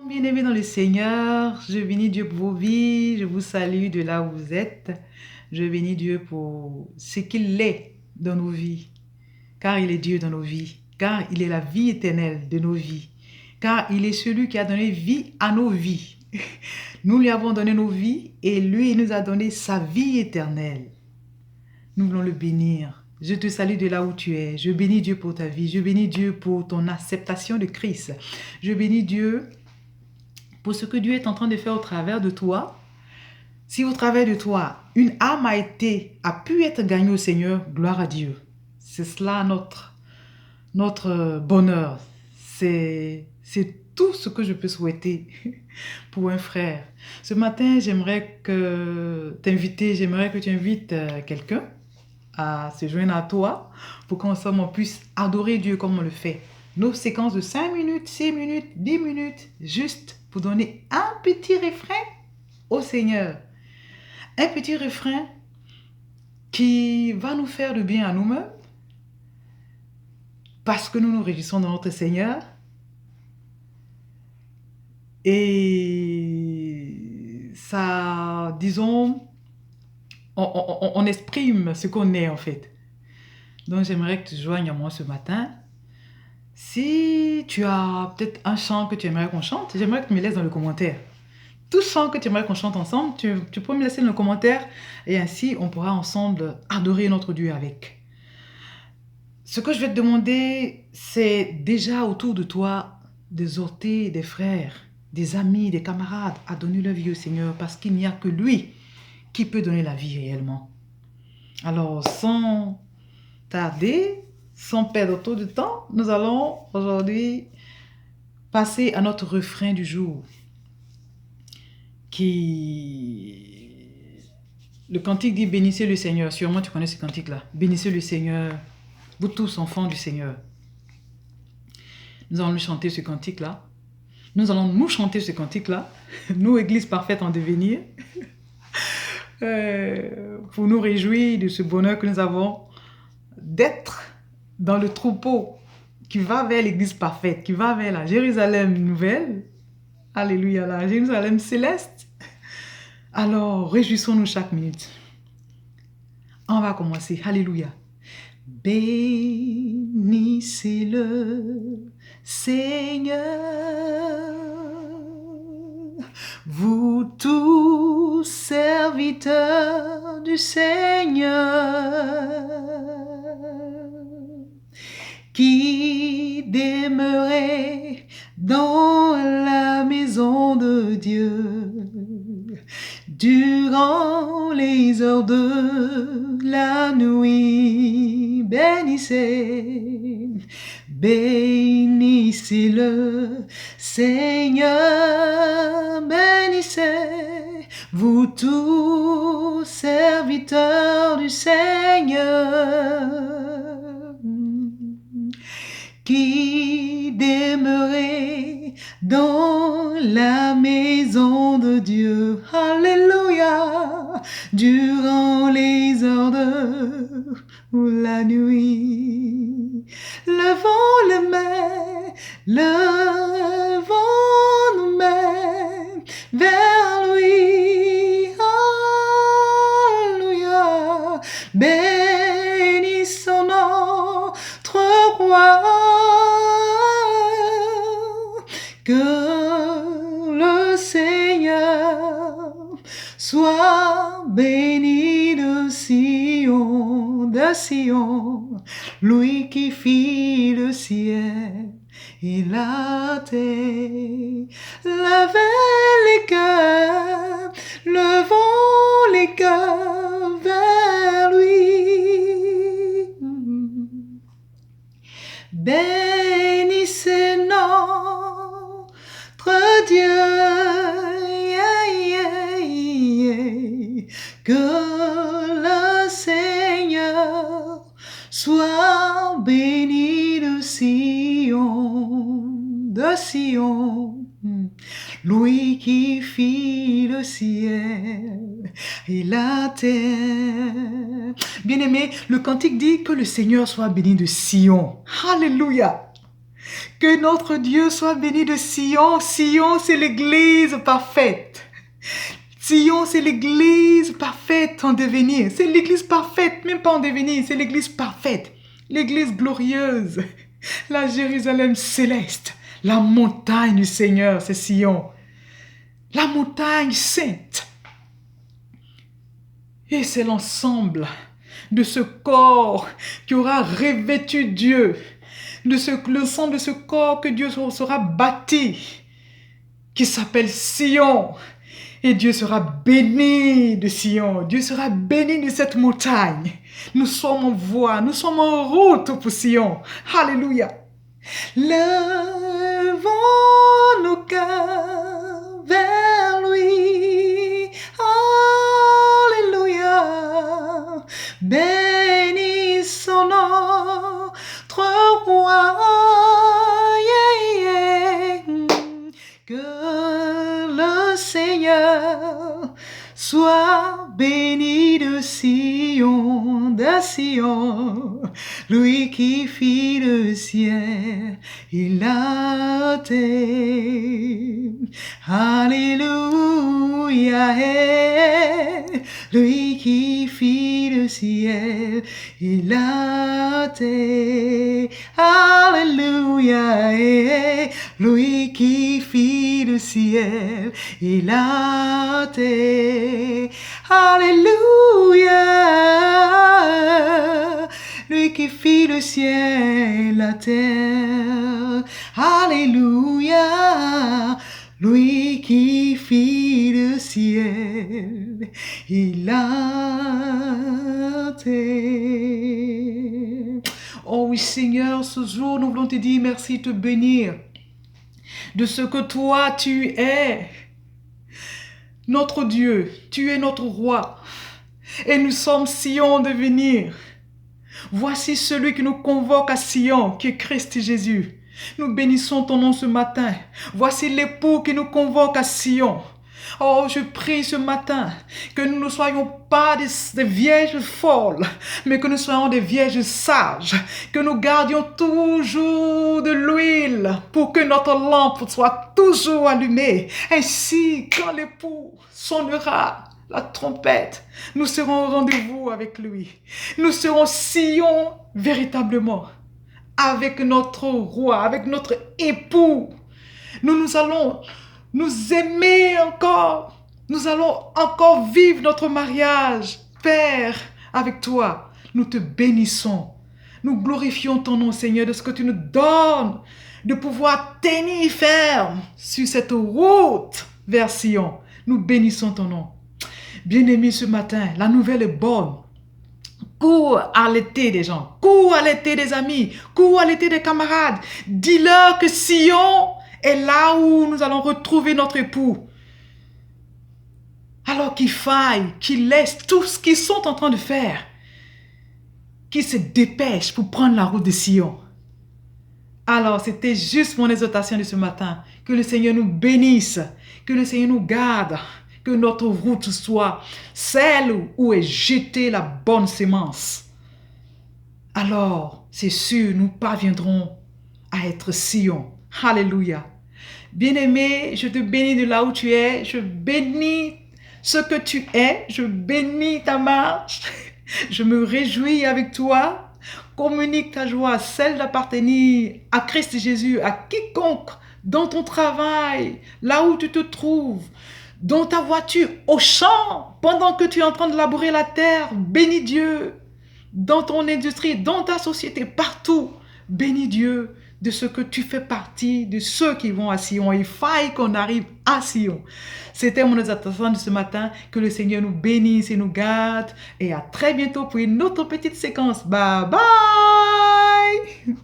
Bien-aimés dans le Seigneur, je bénis Dieu pour vos vies, je vous salue de là où vous êtes. Je bénis Dieu pour ce qu'il est dans nos vies, car il est Dieu dans nos vies, car il est la vie éternelle de nos vies, car il est celui qui a donné vie à nos vies. Nous lui avons donné nos vies et lui il nous a donné sa vie éternelle. Nous voulons le bénir. Je te salue de là où tu es. Je bénis Dieu pour ta vie. Je bénis Dieu pour ton acceptation de Christ. Je bénis Dieu pour ce que Dieu est en train de faire au travers de toi. Si au travers de toi, une âme a pu être gagnée au Seigneur, gloire à Dieu. C'est cela notre bonheur. C'est tout ce que je peux souhaiter pour un frère. Ce matin, j'aimerais que tu invites quelqu'un à se joindre à toi pour qu'ensemble on puisse adorer Dieu comme on le fait. Nos séquences de 5 minutes, 6 minutes, 10 minutes, juste pour donner un petit refrain au Seigneur. Un petit refrain qui va nous faire du bien à nous-mêmes parce que nous nous réjouissons dans notre Seigneur. Et ça, disons, on exprime ce qu'on est en fait. Donc j'aimerais que tu te joignes à moi ce matin. Si tu as peut-être un chant que tu aimerais qu'on chante, j'aimerais que tu me laisses dans le commentaire. Tout chant que tu aimerais qu'on chante ensemble, tu peux me laisser dans le commentaire et ainsi on pourra ensemble adorer notre Dieu avec. Ce que je vais te demander, c'est déjà autour de toi d'exhorter des frères, des amis, des camarades à donner leur vie au Seigneur parce qu'il n'y a que lui qui peut donner la vie réellement. Alors sans tarder, sans perdre trop de temps, nous allons aujourd'hui passer à notre refrain du jour. Le cantique dit « Bénissez le Seigneur ». Sûrement tu connais ce cantique-là. « Bénissez le Seigneur, vous tous enfants du Seigneur ». Nous allons lui chanter ce cantique-là. Nous allons nous chanter ce cantique-là. Nous, Église parfaite en devenir. Pour nous réjouir de ce bonheur que nous avons d'être dans le troupeau qui va vers l'église parfaite, qui va vers la Jérusalem nouvelle. Alléluia, la Jérusalem céleste. Alors, réjouissons-nous chaque minute. On va commencer. Alléluia. Bénissez-le, Seigneur, vous tous serviteurs du Seigneur, qui demeurez dans la maison de Dieu durant les heures de la nuit. Bénissez, bénissez le Seigneur, bénissez vous tous serviteurs du Seigneur, qui demeurez dans la maison de Dieu. Alléluia, durant les heures de la nuit. Levons les mains, levons nos mains vers lui. Alléluia, bénissons notre roi. Que le Seigneur soit béni de Sion, lui qui fit le ciel et la terre. Levez les cœurs, levons les cœurs vers lui. Bénissez notre Dieu, que le Seigneur soit béni de Sion, lui qui fit le ciel et la terre. Bien-aimé, le cantique dit que le Seigneur soit béni de Sion. Alléluia. Que notre Dieu soit béni de Sion. Sion, c'est l'église parfaite. Sion, c'est l'église parfaite en devenir. C'est l'église parfaite, même pas en devenir, c'est l'église parfaite. L'église glorieuse. La Jérusalem céleste. La montagne du Seigneur, c'est Sion. La montagne sainte. Et c'est l'ensemble de ce corps qui aura revêtu Dieu. L'ensemble de ce corps que Dieu sera bâti, qui s'appelle Sion. Et Dieu sera béni de Sion. Dieu sera béni de cette montagne. Nous sommes en voie, nous sommes en route pour Sion. Alléluia. Levons nos cœurs vers lui. Alléluia. Bénissons notre roi. Yeah, yeah. Que le Seigneur soit béni de Sion, lui qui fit le ciel et la terre. Alléluia, lui qui fit le ciel et la terre. Alléluia, lui qui fit le ciel et la terre. Alléluia, lui qui fit le ciel et la terre. Alléluia, lui qui fit le ciel et la terre. Oh oui Seigneur, ce jour nous voulons te dire merci, te bénir de ce que toi tu es. Notre Dieu, tu es notre roi et nous sommes Sion de venir. Voici celui qui nous convoque à Sion, qui est Christ Jésus. Nous bénissons ton nom ce matin. Voici l'époux qui nous convoque à Sion. Oh, je prie ce matin que nous ne soyons pas des vierges folles, mais que nous soyons des vierges sages, que nous gardions toujours de l'huile pour que notre lampe soit toujours allumée. Ainsi, quand l'époux sonnera la trompette, nous serons au rendez-vous avec lui. Nous serons Sion véritablement, avec notre roi, avec notre époux. Nous allons nous aimer encore. Nous allons encore vivre notre mariage. Père, avec toi, nous te bénissons. Nous glorifions ton nom, Seigneur, de ce que tu nous donnes, de pouvoir tenir ferme sur cette route vers Sion. Nous bénissons ton nom. Bien-aimés, ce matin, la nouvelle est bonne. Cours à l'été des gens, cours à l'été des amis, cours à l'été des camarades. Dis-leur que Sion est là où nous allons retrouver notre époux. Alors qu'ils faillent, qu'ils laissent tout ce qu'ils sont en train de faire, qu'ils se dépêchent pour prendre la route de Sion. Alors, c'était juste mon exhortation de ce matin. Que le Seigneur nous bénisse, que le Seigneur nous garde, que notre route soit celle où est jetée la bonne sémence. Alors, c'est sûr, nous parviendrons à être Sion. Alléluia. Bien-aimé, je te bénis de là où tu es. Je bénis ce que tu es. Je bénis ta marche. Je me réjouis avec toi. Communique ta joie, celle d'appartenir à Christ Jésus, à quiconque, dans ton travail, là où tu te trouves, dans ta voiture, au champ, pendant que tu es en train de labourer la terre. Bénis Dieu. Dans ton industrie, dans ta société, partout. Bénis Dieu de ce que tu fais partie de ceux qui vont à Sion. Il faille qu'on arrive à Sion. C'était mon exhortation de ce matin. Que le Seigneur nous bénisse et nous garde. Et à très bientôt pour une autre petite séquence. Bye bye!